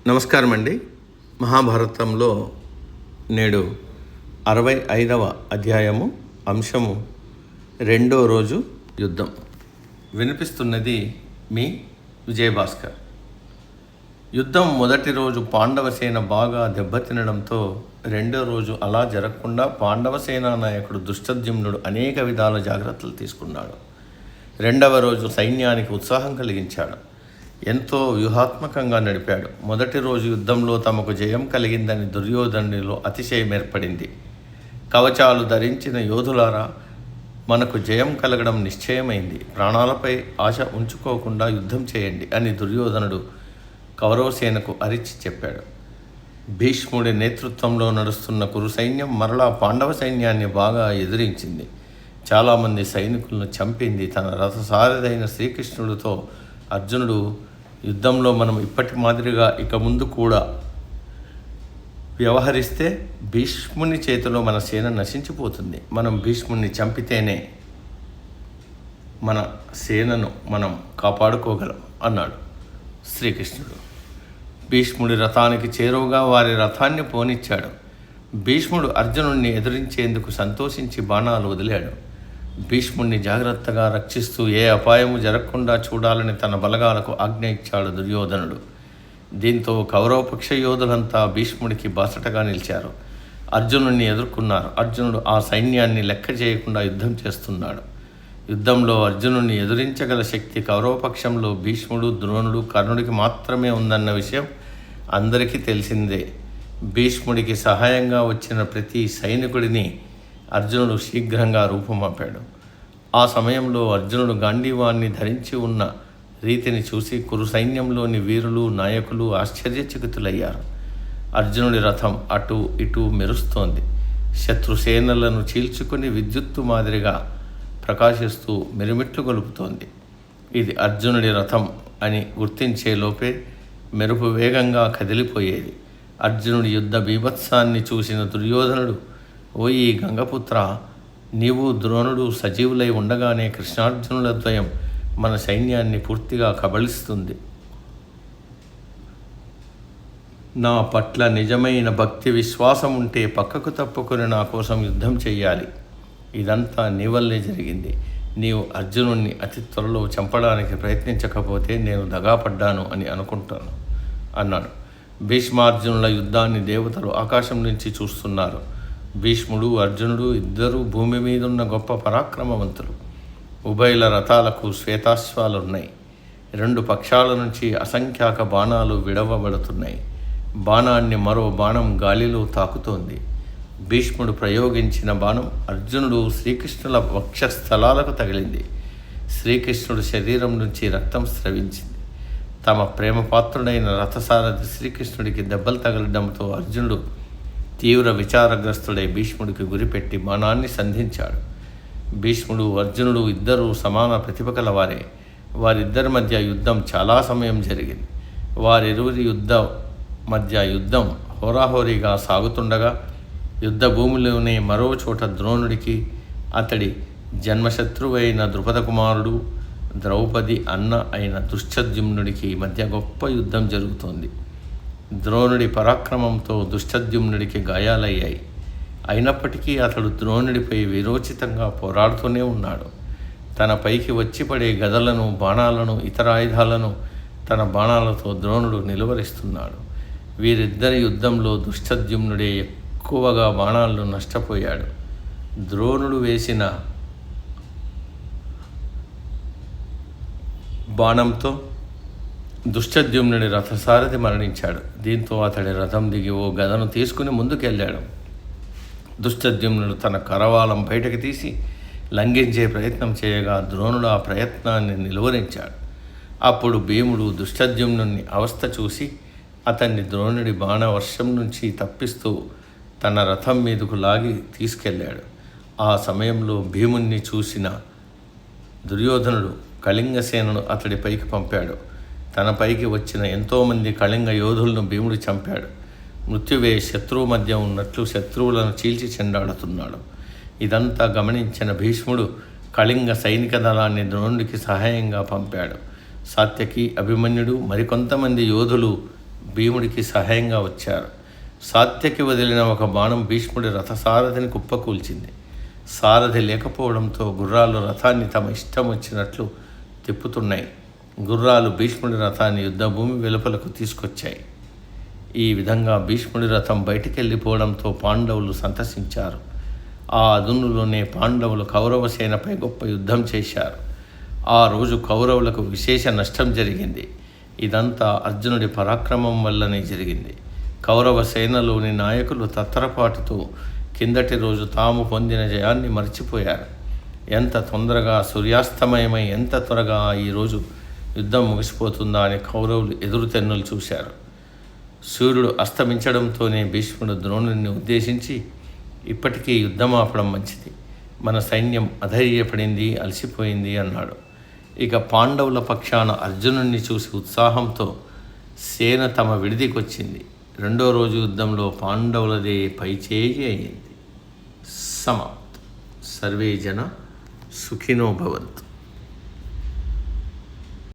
నమస్కారం అండి. మహాభారతంలో నేడు 65వ అధ్యాయము అంశము 2వ రోజు యుద్ధం. వినిపిస్తున్నది మీ విజయభాస్కర్. యుద్ధం మొదటి రోజు పాండవసేన బాగా దెబ్బతినడంతో రెండో రోజు అలా జరగకుండా పాండవ సేనా నాయకుడు దుష్టద్యుమ్నుడు అనేక విధాల జాగ్రత్తలు తీసుకున్నాడు. రెండవ రోజు సైన్యానికి ఉత్సాహం కలిగించాడు. ఎంతో వ్యూహాత్మకంగా నడిపాడు. మొదటి రోజు యుద్ధంలో తమకు జయం కలిగిందని దుర్యోధనుడిలో అతిశయం ఏర్పడింది. కవచాలు ధరించిన యోధులారా, మనకు జయం కలగడం నిశ్చయమైంది. ప్రాణాలపై ఆశ ఉంచుకోకుండా యుద్ధం చేయండి అని దుర్యోధనుడు కౌరవసేనకు అరిచి చెప్పాడు. భీష్ముడి నేతృత్వంలో నడుస్తున్న కురు సైన్యం మరలా పాండవ సైన్యాన్ని బాగా ఎదిరించింది. చాలామంది సైనికులను చంపింది. తన రథసారథైన శ్రీకృష్ణుడితో అర్జునుడు, యుద్ధంలో మనం ఇప్పటి మాదిరిగా ఇక ముందు కూడా వ్యవహరిస్తే భీష్ముని చేతిలో మన సేన నశించిపోతుంది. మనం భీష్ముని చంపితేనే మన సేనను మనం కాపాడుకోగలం అన్నాడు శ్రీకృష్ణుడు. భీష్ముడి రథానికి చేరువగా వారి రథాన్ని పోనిచ్చాడు. భీష్ముడు అర్జునుడిని ఎదిరించేందుకు సంతోషించి బాణాలు వదిలాడు. భీష్ముడిని జాగ్రత్తగా రక్షిస్తూ ఏ అపాయము జరగకుండా చూడాలని తన బలగాలకు ఆజ్ఞ ఇచ్చాడు దుర్యోధనుడు. దీంతో కౌరవపక్ష యోధులంతా భీష్ముడికి బాసటగా నిలిచారు. అర్జునుడిని ఎదుర్కొన్నారు. అర్జునుడు ఆ సైన్యాన్ని లెక్క చేయకుండా యుద్ధం చేస్తున్నాడు. యుద్ధంలో అర్జునుడిని ఎదురించగల శక్తి కౌరవపక్షంలో భీష్ముడు, ద్రోణుడు, కర్ణుడికి మాత్రమే ఉందన్న విషయం అందరికీ తెలిసిందే. భీష్ముడికి సహాయంగా వచ్చిన ప్రతి సైనికుడిని అర్జునుడు శీఘ్రంగా రూపుమాపాడు. ఆ సమయంలో అర్జునుడు గాంధీవాన్ని ధరించి ఉన్న రీతిని చూసి కురు సైన్యంలోని వీరులు, నాయకులు ఆశ్చర్యచకితులయ్యారు. అర్జునుడి రథం అటు ఇటు మెరుస్తోంది. శత్రుసేనలను చీల్చుకుని విద్యుత్తు మాదిరిగా ప్రకాశిస్తూ మిరుమిట్లు గొలుపుతోంది. ఇది అర్జునుడి రథం అని గుర్తించే లోపే మెరుపు వేగంగా కదిలిపోయేది. అర్జునుడి యుద్ధ బీభత్సాన్ని చూసిన దుర్యోధనుడు, ఓయి గంగపుత్ర, నీవు ద్రోణుడు సజీవులై ఉండగానే కృష్ణార్జునుల ద్వయం మన సైన్యాన్ని పూర్తిగా కబళిస్తుంది. నా పట్ల నిజమైన భక్తి విశ్వాసం ఉంటే పక్కకు తప్పుకొని నా కోసం యుద్ధం చెయ్యాలి. ఇదంతా నీ వల్లే జరిగింది. నీవు అర్జునుడిని అతి త్వరలో చంపడానికి ప్రయత్నించకపోతే నేను దగాపడ్డాను అని అనుకుంటాను అన్నాడు. భీష్మార్జునుల యుద్ధాన్ని దేవతలు ఆకాశం నుంచి చూస్తున్నారు. భీష్ముడు, అర్జునుడు ఇద్దరూ భూమి మీదున్న గొప్ప పరాక్రమవంతులు. ఉభయుల రథాలకు శ్వేతాశ్వాలున్నాయి. రెండు పక్షాల నుంచి అసంఖ్యాక బాణాలు విడవబడుతున్నాయి. బాణాన్ని మరో బాణం గాలిలో తాకుతోంది. భీష్ముడు ప్రయోగించిన బాణం అర్జునుడు శ్రీకృష్ణుల వక్షస్థలాలకు తగిలింది. శ్రీకృష్ణుడు శరీరం నుంచి రక్తం స్రవించింది. తమ ప్రేమపాత్రుడైన రథసారథి శ్రీకృష్ణుడికి దెబ్బలు తగలడంతో అర్జునుడు తీవ్ర విచారగ్రస్తుడై భీష్ముడికి గురిపెట్టి బాణాన్ని సంధించాడు. భీష్ముడు, అర్జునుడు ఇద్దరూ సమాన ప్రతిభ కలవారే. వారిద్దరి మధ్య యుద్ధం చాలా సమయం జరిగింది. వారిరువురి యుద్ధం హోరాహోరీగా సాగుతుండగా యుద్ధ భూమిలోనే మరో చోట ద్రోణుడికి అతడి జన్మశత్రువైన ద్రుపద కుమారుడు, ద్రౌపది అన్న అయిన దుష్టద్యుమ్నుడికి మధ్య గొప్ప యుద్ధం జరుగుతోంది. ద్రోణుడి పరాక్రమంతో దుష్టద్యుమ్నుడికి గాయాలయ్యాయి. అయినప్పటికీ అతడు ద్రోణుడిపై వీరోచితంగా పోరాడుతూనే ఉన్నాడు. తన పైకి వచ్చి పడే గదలను, బాణాలను, ఇతర ఆయుధాలను తన బాణాలతో ద్రోణుడు నిలువరిస్తున్నాడు. వీరిద్దరి యుద్ధంలో దుష్టద్యుమ్నుడే ఎక్కువగా బాణాలను నష్టపోయాడు. ద్రోణుడు వేసిన బాణంతో దుష్టద్యుమ్నుడి రథసారథి మరణించాడు. దీంతో అతడి రథం దిగి ఓ గదను తీసుకుని ముందుకెళ్ళాడు. దుష్టద్యుమ్నుడు తన కరవాలం బయటకు తీసి లంఘించే ప్రయత్నం చేయగా ద్రోణుడు ఆ ప్రయత్నాన్ని నిలువరించాడు. అప్పుడు భీముడు దుష్టద్యుమ్నుని అవస్థ చూసి అతన్ని ద్రోణుడి బాణవర్షం నుంచి తప్పిస్తూ తన రథం మీదకు లాగి తీసుకెళ్ళాడు. ఆ సమయంలో భీముణ్ణి చూసిన దుర్యోధనుడు కళింగ సేనను అతడి పైకి పంపాడు. తన పైకి వచ్చిన ఎంతోమంది కళింగ యోధులను భీముడు చంపాడు. మృత్యువే శత్రువు మధ్య ఉన్నట్లు శత్రువులను చీల్చి చెండాడుతున్నాడు. ఇదంతా గమనించిన భీష్ముడు కళింగ సైనిక దళాన్ని ద్రోణుడికి సహాయంగా పంపాడు. సాత్యకి, అభిమన్యుడు, మరికొంతమంది యోధులు భీముడికి సహాయంగా వచ్చారు. సాత్యకి వదిలిన ఒక బాణం భీష్ముడి రథసారథిని కుప్పకూల్చింది. సారథి లేకపోవడంతో గుర్రాలు రథాన్ని తమ ఇష్టం వచ్చినట్లు తిప్పుతున్నాయి. గుర్రాలు భీష్ముడి రథాన్ని యుద్ధభూమి వెలుపలకు తీసుకొచ్చాయి. ఈ విధంగా భీష్ముడి రథం బయటికి వెళ్ళిపోవడంతో పాండవులు సంతసించారు. ఆ అదునులోనే పాండవులు కౌరవ సేనపై గొప్ప యుద్ధం చేశారు. ఆ రోజు కౌరవులకు విశేష నష్టం జరిగింది. ఇదంతా అర్జునుడి పరాక్రమం వల్లనే జరిగింది. కౌరవ సేనలోని నాయకులు తత్తరపాటుతో కిందటి రోజు తాము పొందిన జయాన్ని మర్చిపోయారు. ఎంత తొందరగా సూర్యాస్తమయమై ఎంత త్వరగా ఈరోజు యుద్ధం ముగిసిపోతుందా అని కౌరవులు ఎదురుతెన్నులు చూశారు. సూర్యుడు అస్తమించడంతోనే భీష్ముడు ద్రోణుడిని ఉద్దేశించి, ఇప్పటికీ యుద్ధం ఆపడం మంచిది, మన సైన్యం అధైర్యపడింది, అలసిపోయింది అన్నాడు. ఇక పాండవుల పక్షాన అర్జునుడిని చూసి ఉత్సాహంతో సేన తమ విడిదికొచ్చింది. రెండో రోజు యుద్ధంలో పాండవులదే పైచేయి అయింది. సమాప్తం. సర్వే జన సుఖినో భవంతు.